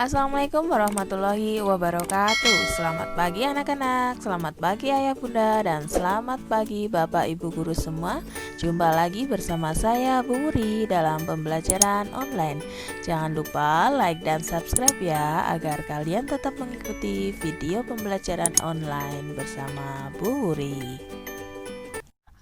Assalamualaikum warahmatullahi wabarakatuh. Selamat pagi anak-anak, selamat pagi ayah bunda, dan selamat pagi bapak ibu guru semua. Jumpa lagi bersama saya Bu Wuri dalam pembelajaran online. Jangan lupa like dan subscribe ya, agar kalian tetap mengikuti video pembelajaran online bersama Bu Wuri.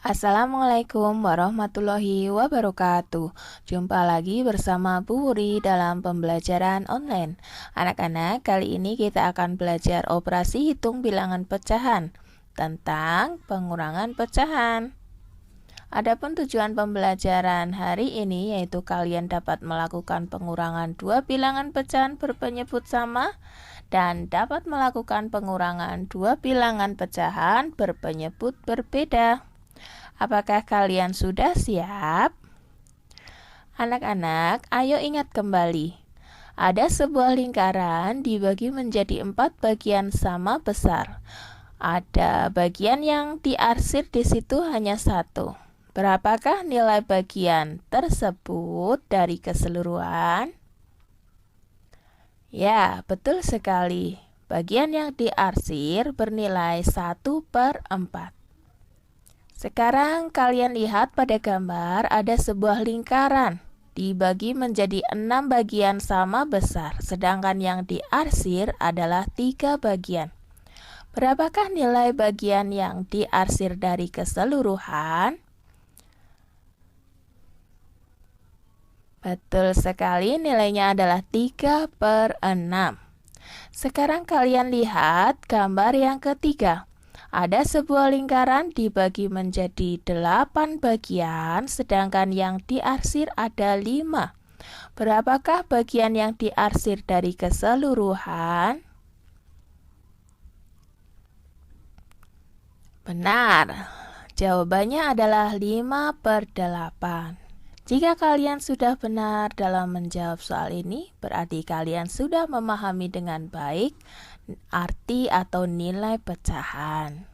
Assalamualaikum warahmatullahi wabarakatuh. Jumpa lagi bersama Bu Wuri dalam pembelajaran online. Anak-anak, kali ini kita akan belajar operasi hitung bilangan pecahan tentang pengurangan pecahan. Adapun tujuan pembelajaran hari ini yaitu kalian dapat melakukan pengurangan dua bilangan pecahan berpenyebut sama dan dapat melakukan pengurangan dua bilangan pecahan berpenyebut berbeda. Apakah kalian sudah siap? Anak-anak, ayo ingat kembali. Ada sebuah lingkaran dibagi menjadi 4 bagian sama besar. Ada bagian yang diarsir di situ hanya 1. Berapakah nilai bagian tersebut dari keseluruhan? Ya, betul sekali. Bagian yang diarsir bernilai 1/4. Sekarang kalian lihat pada gambar ada sebuah lingkaran dibagi menjadi 6 bagian sama besar, sedangkan yang diarsir adalah 3 bagian. Berapakah nilai bagian yang diarsir dari keseluruhan? Betul sekali, nilainya adalah 3/6. Sekarang kalian lihat gambar yang ketiga. Ada sebuah lingkaran dibagi menjadi 8 bagian, sedangkan yang diarsir ada 5. Berapakah bagian yang diarsir dari keseluruhan? Benar, jawabannya adalah 5/8. Jika kalian sudah benar dalam menjawab soal ini, berarti kalian sudah memahami dengan baik arti atau nilai pecahan.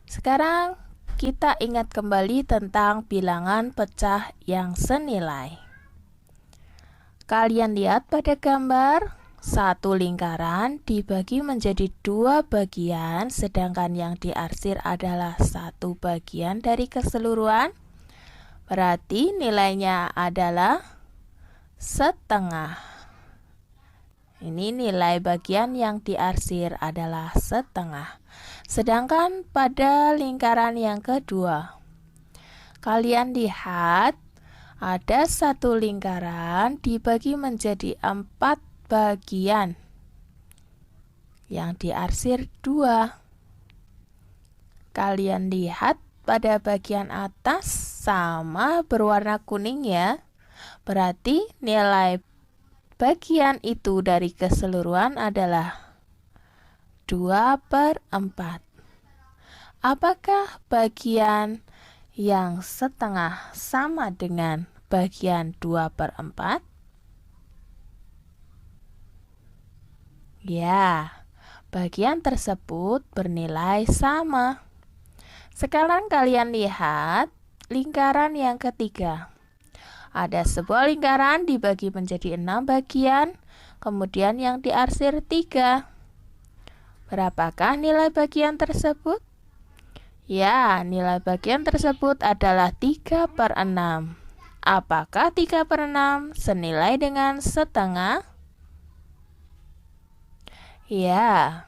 Sekarang kita ingat kembali tentang bilangan pecah yang senilai. Kalian lihat pada gambar, satu lingkaran dibagi menjadi 2 bagian, sedangkan yang diarsir adalah 1 bagian dari keseluruhan. Berarti nilainya adalah setengah. Ini nilai bagian yang diarsir adalah setengah. Sedangkan pada lingkaran yang kedua, kalian lihat ada satu lingkaran dibagi menjadi 4 bagian. Yang diarsir 2. Kalian lihat pada bagian atas sama berwarna kuning ya. Berarti nilai bagian itu dari keseluruhan adalah 2/4. Apakah bagian yang setengah sama dengan bagian 2/4? Ya, bagian tersebut bernilai sama. Sekarang kalian lihat lingkaran yang ketiga. Ada sebuah lingkaran dibagi menjadi 6 bagian, kemudian yang diarsir 3. Berapakah nilai bagian tersebut? Ya, nilai bagian tersebut adalah 3/6. Apakah 3/6 senilai dengan setengah? Ya,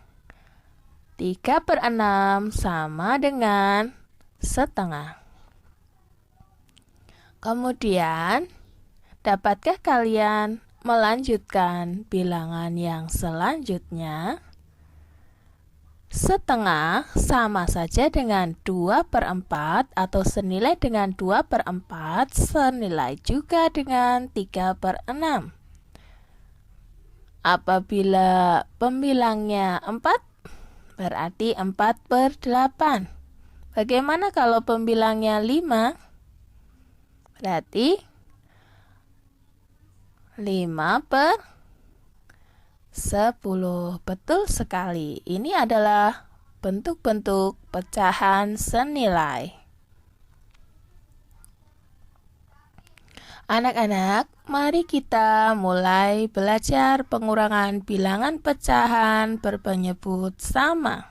3/6 sama dengan setengah. Kemudian, dapatkah kalian melanjutkan bilangan yang selanjutnya? Setengah sama saja dengan 2/4 atau senilai dengan 2/4, senilai juga dengan 3/6. Apabila pembilangnya 4, berarti 4/8. Bagaimana kalau pembilangnya 5? Berarti 5/10. Betul sekali. Ini adalah bentuk-bentuk pecahan senilai. Anak-anak, Mari kita mulai belajar pengurangan bilangan pecahan berpenyebut sama.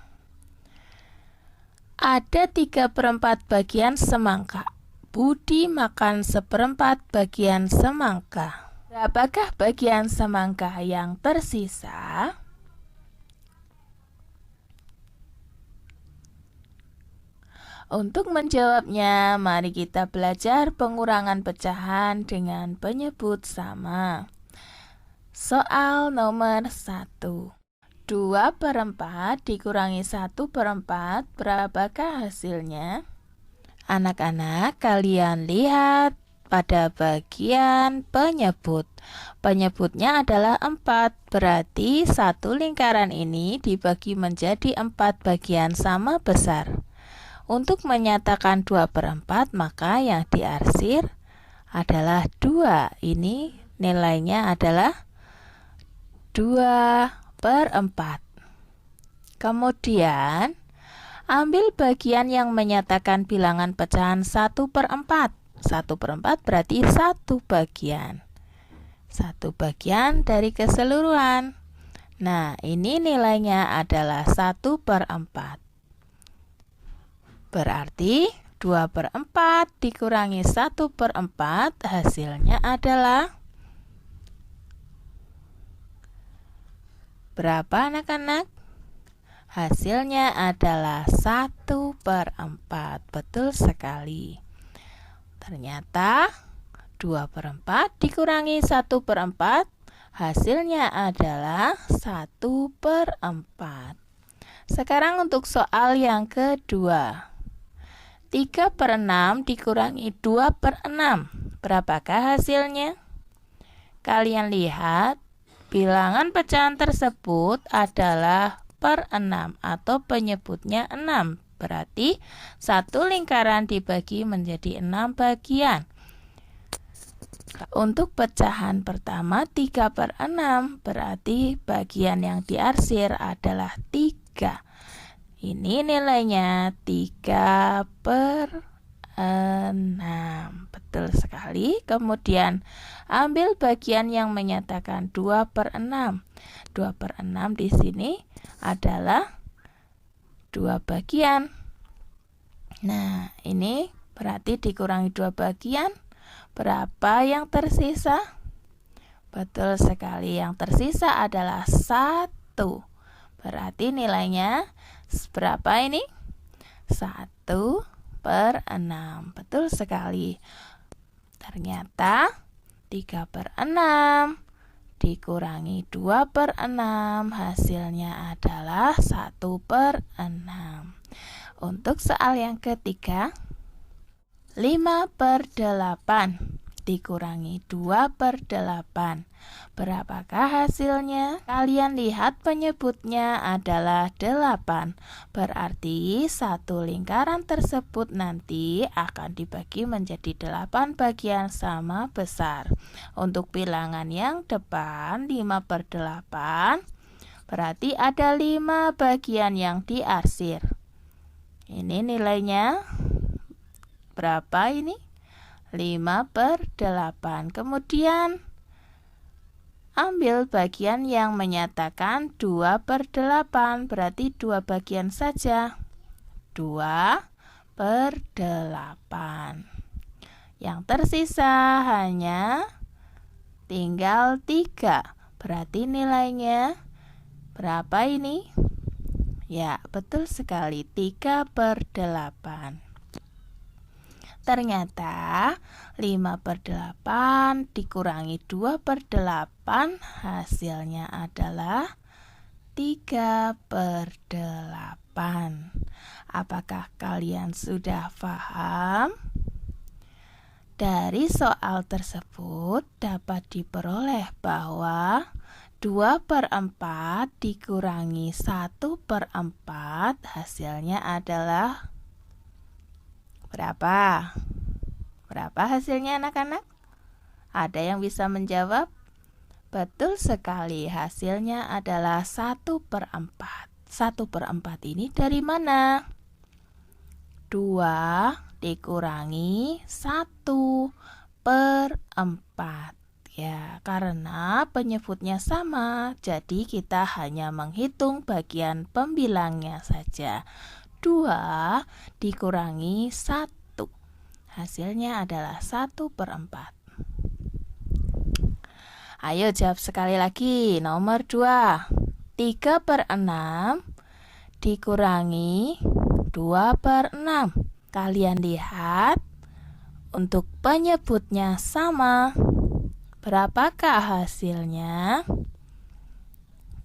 Ada 3/4 bagian semangka. Budi makan 1/4 bagian semangka. Berapakah bagian semangka yang tersisa? Untuk menjawabnya, mari kita belajar pengurangan pecahan dengan penyebut sama. Soal nomor 1. 2/4 dikurangi 1/4, berapakah hasilnya? Anak-anak, kalian lihat pada bagian penyebut. Penyebutnya adalah 4, berarti satu lingkaran ini dibagi menjadi 4 bagian sama besar. Untuk menyatakan 2/4, maka yang diarsir adalah 2. Ini nilainya adalah 2/4. Kemudian, ambil bagian yang menyatakan bilangan pecahan 1/4. 1/4 berarti 1 bagian. 1 bagian dari keseluruhan. Nah, ini nilainya adalah 1/4. Berarti 2/4 dikurangi 1/4 hasilnya adalah berapa anak-anak? Hasilnya adalah 1/4. Betul sekali. Ternyata 2/4 dikurangi 1/4 hasilnya adalah 1/4. Sekarang untuk soal yang kedua. 3/6 dikurangi 2/6. Berapakah hasilnya? Kalian lihat, bilangan pecahan tersebut adalah per 6 atau penyebutnya 6. Berarti satu lingkaran dibagi menjadi 6 bagian. Untuk pecahan pertama 3/6, berarti bagian yang diarsir adalah 3. Ini nilainya 3/6. Betul sekali. Kemudian ambil bagian yang menyatakan 2/6. 2/6 di sini adalah 2 bagian. Nah, ini berarti dikurangi 2 bagian. Berapa yang tersisa? Betul sekali. Yang tersisa adalah 1. Berarti nilainya berapa ini? 1/6. Betul sekali. Ternyata 3/6 dikurangi 2/6 hasilnya adalah 1/6. Untuk soal yang ketiga, 5/8 dikurangi 2/8. Berapakah hasilnya? Kalian lihat penyebutnya adalah 8. Berarti satu lingkaran tersebut nanti akan dibagi menjadi 8 bagian sama besar. Untuk bilangan yang depan 5/8, berarti ada 5 bagian yang diarsir. Ini nilainya berapa ini? 5/8. Kemudian ambil bagian yang menyatakan 2/8, berarti 2 bagian saja. 2/8. Yang tersisa hanya tinggal 3. Berarti nilainya berapa ini? Ya, betul sekali, 3/8. Ternyata 5/8 dikurangi 2/8 hasilnya adalah 3/8. Apakah kalian sudah paham? Dari soal tersebut dapat diperoleh bahwa 2/4 dikurangi 1/4 hasilnya adalah berapa? Berapa hasilnya anak-anak? Ada yang bisa menjawab? Betul sekali, hasilnya adalah 1/4. 1/4 ini dari mana? 2 dikurangi 1/4. Ya, karena penyebutnya sama, jadi kita hanya menghitung bagian pembilangnya saja. 2 dikurangi 1. Hasilnya adalah 1/4. Ayo jawab sekali lagi. Nomor 2. 3/6 dikurangi 2/6. Kalian lihat, untuk penyebutnya sama. Berapakah hasilnya?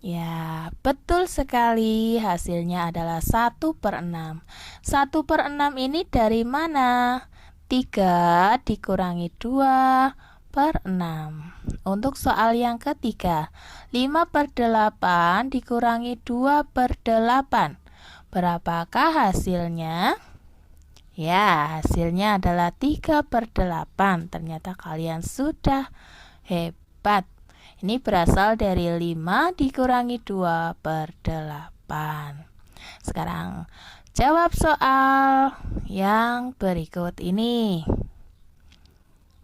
Ya, betul sekali. Hasilnya adalah 1/6. 1/6 ini dari mana? 3 dikurangi 2/6. Untuk soal yang ketiga, 5/8 dikurangi 2/8. Berapakah hasilnya? Ya, hasilnya adalah 3/8. Ternyata kalian sudah hebat. Ini berasal dari 5 dikurangi 2/8. Sekarang jawab soal yang berikut ini.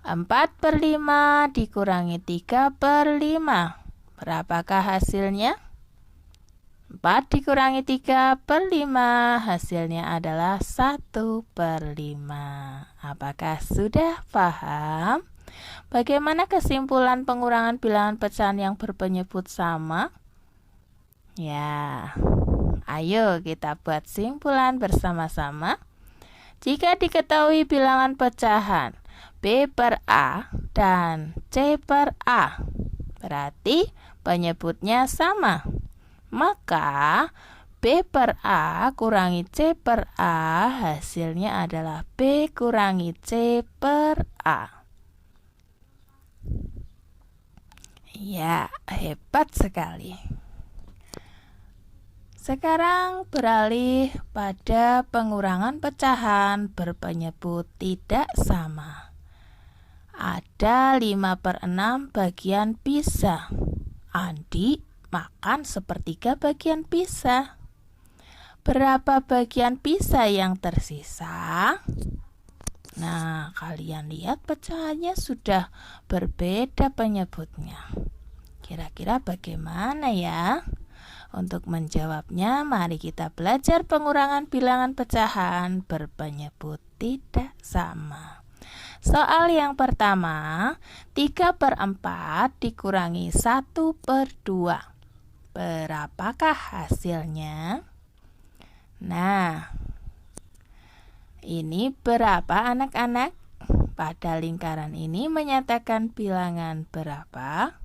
4/5 dikurangi 3/5. Berapakah hasilnya? 4 dikurangi 3/5, hasilnya adalah 1/5. Apakah sudah paham? Bagaimana kesimpulan pengurangan bilangan pecahan yang berpenyebut sama? Ya, ayo kita buat simpulan bersama-sama. Jika diketahui bilangan pecahan B/A dan C/A, berarti penyebutnya sama. Maka B/A kurangi C/A, hasilnya adalah B kurangi C/A. Ya, hebat sekali. Sekarang beralih pada pengurangan pecahan berpenyebut tidak sama. Ada 5/6 bagian pisah. Andi makan sepertiga bagian pisah. Berapa bagian pisah yang tersisa? Nah, kalian lihat pecahannya sudah berbeda penyebutnya. Kira-kira bagaimana ya? Untuk menjawabnya, mari kita belajar pengurangan bilangan pecahan berpenyebut tidak sama. Soal yang pertama, 3/4 dikurangi 1/2. Berapakah hasilnya? Nah, ini berapa anak-anak? Pada lingkaran ini menyatakan bilangan berapa?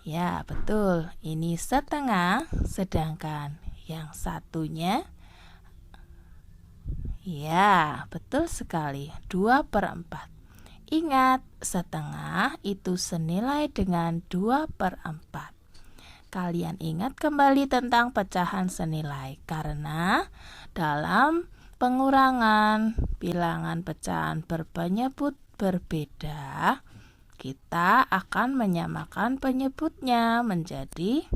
Ya, betul. Ini setengah, sedangkan yang satunya, ya, betul sekali, 2/4. Ingat, setengah itu senilai dengan 2/4. Kalian ingat kembali tentang pecahan senilai, karena dalam pengurangan bilangan pecahan berpenyebut berbeda, kita akan menyamakan penyebutnya menjadi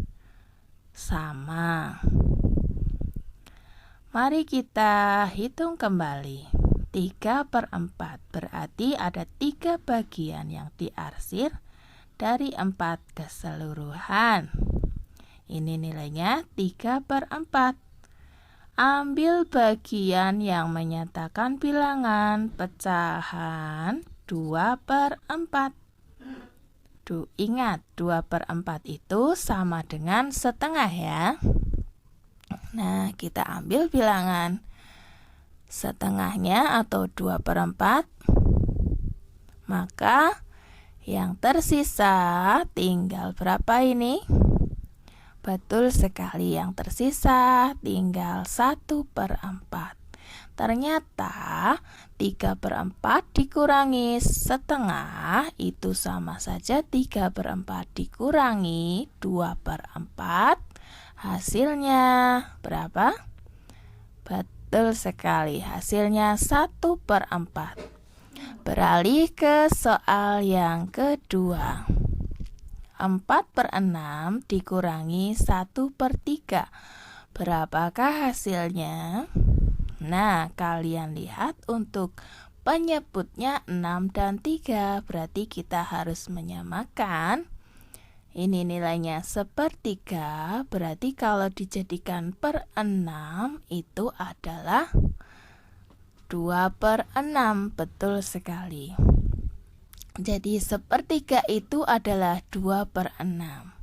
sama. Mari kita hitung kembali. 3/4 berarti ada 3 bagian yang diarsir dari 4 keseluruhan. Ini nilainya 3/4. Ambil bagian yang menyatakan bilangan pecahan 2/4. Ingat, 2/4 itu sama dengan setengah ya. Nah, kita ambil bilangan setengahnya atau 2/4. Maka yang tersisa tinggal berapa ini? Betul sekali, yang tersisa tinggal 1/4. Ternyata 3/4 dikurangi setengah itu sama saja 3/4 dikurangi 2/4. Hasilnya berapa? Betul sekali, hasilnya 1/4. Beralih ke soal yang kedua. 4/6 dikurangi 1/3. Berapakah hasilnya? Nah, kalian lihat untuk penyebutnya 6 dan 3, berarti kita harus menyamakan. Ini nilainya sepertiga, berarti kalau dijadikan per 6 itu adalah 2/6, betul sekali. Jadi sepertiga itu adalah 2/6.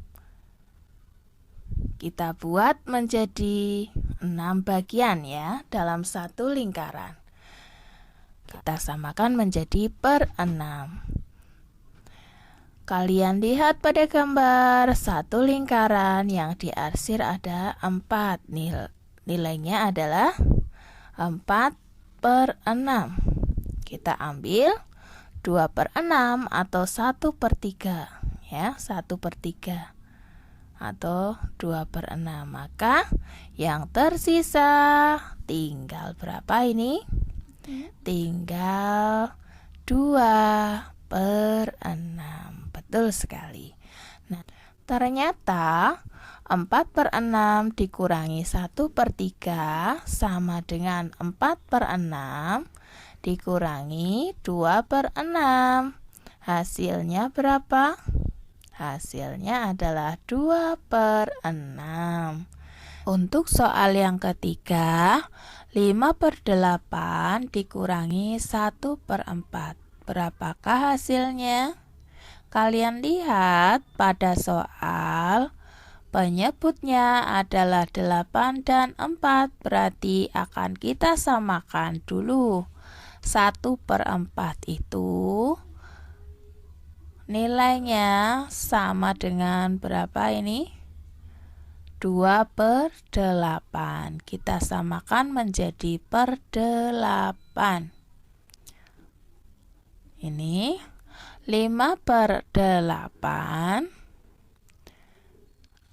Kita buat menjadi 6 bagian ya, dalam satu lingkaran. Kita samakan menjadi per 6. Kalian lihat pada gambar satu lingkaran yang diarsir ada 4. Nilainya adalah 4/6. Kita ambil 2/6 atau 1/3 ya, 1/3 atau 2/6. Maka yang tersisa tinggal berapa ini? Tinggal 2/6. Betul sekali. Nah, ternyata 4/6 dikurangi 1/3 sama dengan 4/6 dikurangi 2/6. Hasilnya berapa? Hasilnya adalah 2/6. Untuk soal yang ketiga, 5/8 dikurangi 1/4. Berapakah hasilnya? Kalian lihat pada soal penyebutnya adalah 8 dan 4, berarti akan kita samakan dulu. 1/4 itu nilainya sama dengan berapa ini? 2/8. Kita samakan menjadi per 8. Ini 5/8.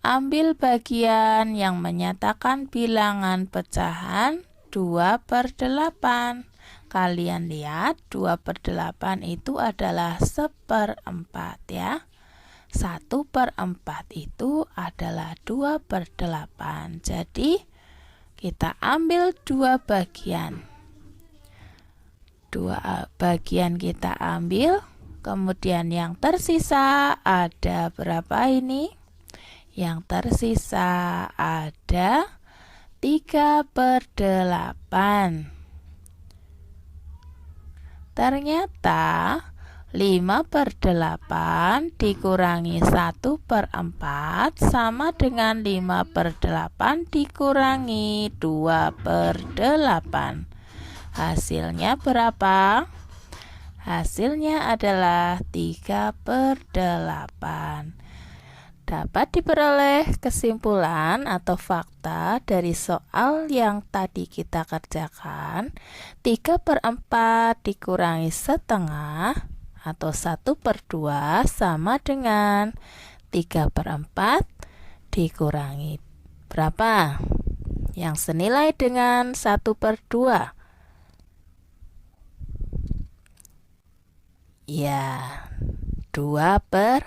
Ambil bagian yang menyatakan bilangan pecahan 2/8. Kalian lihat 2/8 itu adalah 1/4 ya. 1/4 itu adalah 2/8. Jadi kita ambil 2 bagian. 2 bagian kita ambil. Kemudian yang tersisa ada berapa ini? Yang tersisa ada 3/8. Ternyata 5/8 dikurangi 1/4 sama dengan 5/8 dikurangi 2/8. Hasilnya berapa? Hasilnya adalah 3/8. Dapat diperoleh kesimpulan atau fakta dari soal yang tadi kita kerjakan. 3/4 dikurangi setengah atau 1/2 sama dengan 3/4 dikurangi berapa? Yang senilai dengan 1/2. Ya, 2/4.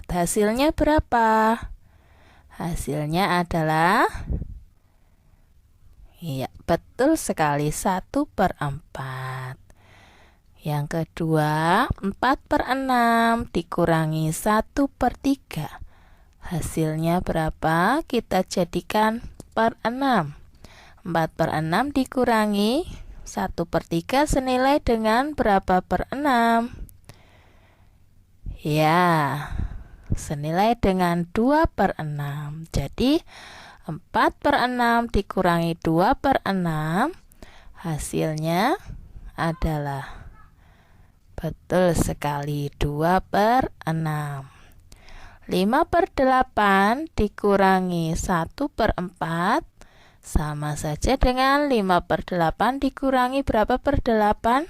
Hasilnya berapa? Hasilnya adalah, iya, betul sekali, 1/4. Yang kedua, 4/6 dikurangi 1/3. Hasilnya berapa? Kita jadikan per 6. 4/6 dikurangi 1/3 senilai dengan berapa per 6? Ya, senilai dengan 2/6. Jadi 4/6 dikurangi 2/6, hasilnya adalah, betul sekali, 2/6. 5/8 dikurangi 1/4 sama saja dengan 5/8 dikurangi berapa per 8?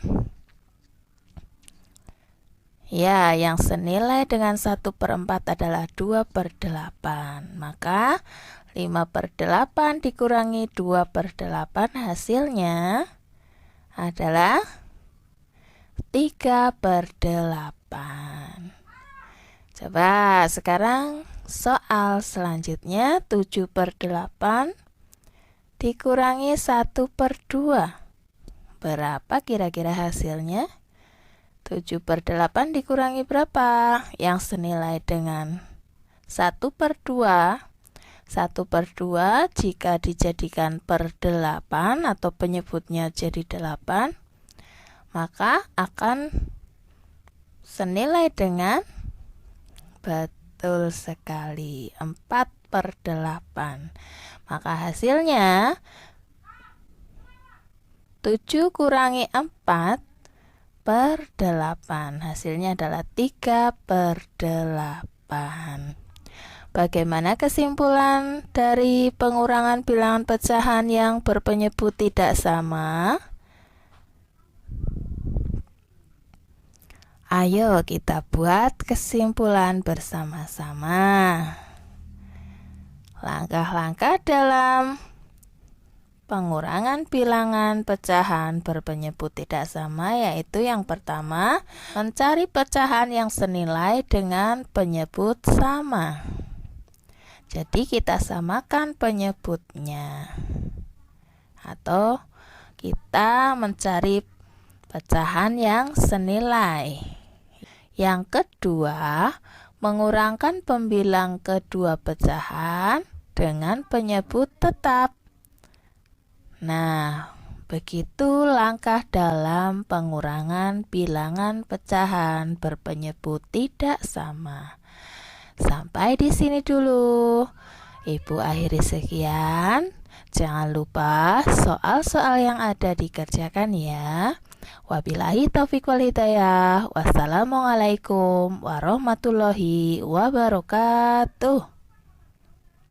Ya, yang senilai dengan 1/4 adalah 2/8. Maka 5/8 dikurangi 2/8 hasilnya adalah 3/8. Coba sekarang soal selanjutnya, 7/8 dikurangi 1/2. Berapa kira-kira hasilnya? 7/8 dikurangi berapa? Yang senilai dengan 1/2. 1/2 jika dijadikan per 8 atau penyebutnya jadi 8, maka akan senilai dengan, betul sekali, 4/8. Maka hasilnya 7 kurangi 4/8. Hasilnya adalah 3/8. Bagaimana kesimpulan dari pengurangan bilangan pecahan yang berpenyebut tidak sama? Ayo kita buat kesimpulan bersama-sama. Langkah-langkah dalam pengurangan bilangan pecahan berpenyebut tidak sama yaitu yang pertama, mencari pecahan yang senilai dengan penyebut sama. Jadi kita samakan penyebutnya, atau kita mencari pecahan yang senilai. Yang kedua, mengurangkan pembilang kedua pecahan dengan penyebut tetap. Nah, begitu langkah dalam pengurangan bilangan pecahan berpenyebut tidak sama. Sampai di sini dulu. Ibu akhiri sekian. Jangan lupa soal-soal yang ada dikerjakan ya. Wabillahi taufiq wal hidayah. Wassalamualaikum warahmatullahi wabarakatuh.